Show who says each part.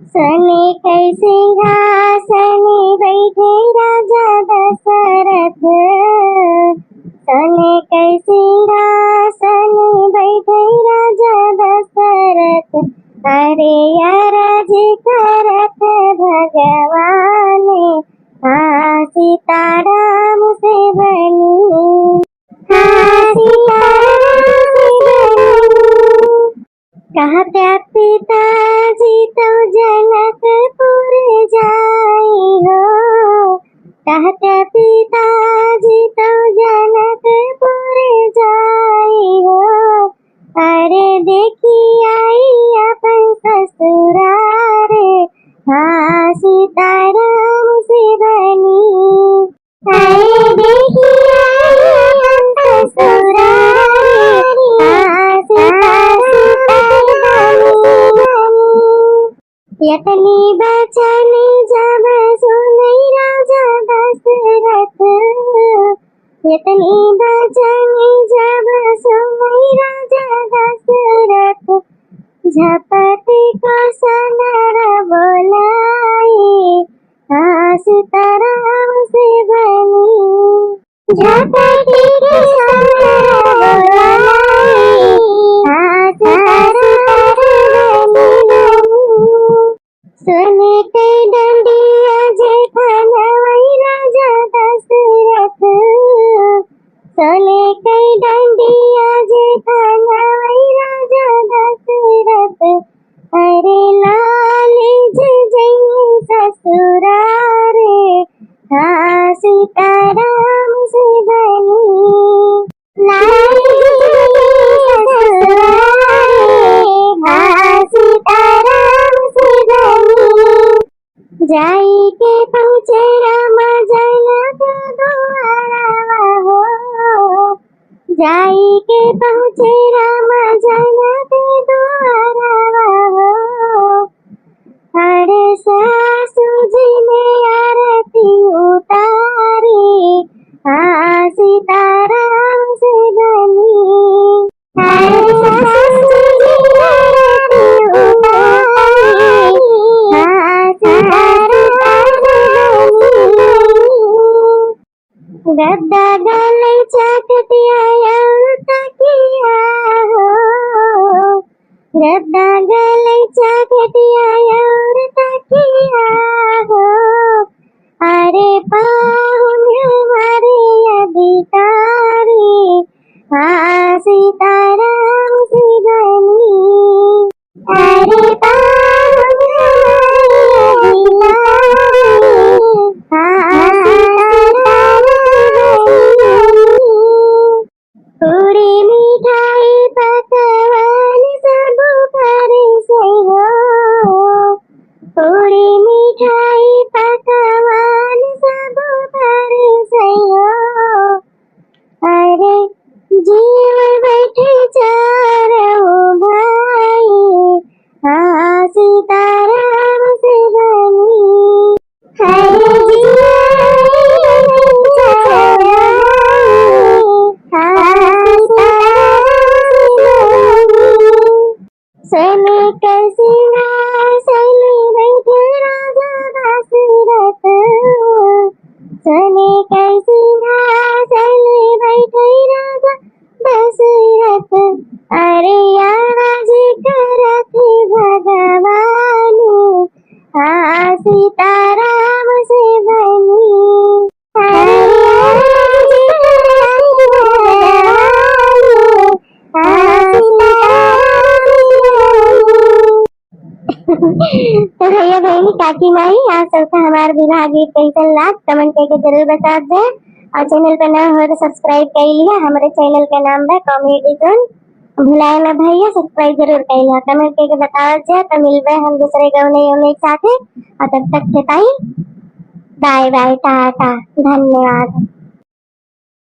Speaker 1: सने कई सिंहासने बैठे राजा दशरथ। सने कई सिंहासने बैठे राजा दशरथ। अरे अरज करत भगवान सीताराम से बनी। कहते पिताजी तो जनकपुर जाई हो। कहते पिताजी तो जनकपुर जाई हो। अरे देखी आई अपन ससुरारे सीताराम से बनी। अरे देखी आई अपन ससुरारे यतनी बचन जब सुनै राजा दशरथ। यतनी बचन जब सुनै राजा दशरथ। झपट कौशनर बोलाई सीताराम से बनी। झपट कौशनर बोलाई सने कई डंडिया जेठाना वही राजा दशरथ। सने कई डंडिया जेठाना वही राजा दशरथ। अरे लाल जय ससुरारे सीताराम से बनी। लाल सीताराम से बनी। जाई के पहुँचे राम जनक द्वारा हो। जाई के पहुँचे राम जनक द्वारा हो। अरे सासू जी ने आरती उतारी सीताराम से बनी। अरे सासू जी ने आरती उतारी गद्दा गले चाकतिया तकिया हो। गद्दा गले चाकतिया तकिया हो। अरे पाहुन हमारे अधिकारी सीताराम से बनी। अरे पाहुन हमारे पूरी मिठाई पकवान सब परिसे हो। पूरी मिठाई पकवान सब परिसे हो। अरे जीव बैठे चारों भाई सीताराम से बनी। हरे सने कई सिंहासने बैठे राजा दशरथ। सने कई सिंहासने बैठे राजा दशरथ। अरे अरज करत भगवान सीताराम से बनी। तो भैया बहनी काकी माई आप सबका हमारा विवाह गीत कैसा लाग कमेंट करके जरूर बता दे। और चैनल पे नया हो तो सब्सक्राइब कर लिया। हमारे चैनल का नाम है कॉमेडी जोन। भुलाए ना भैया सब्सक्राइब जरूर कर लिया। कमेंट करके बताओ जाए तो मिलवे हम दूसरे गाँव एक साथ। और तब तक के टाइम बाय बाय टाटा धन्यवाद।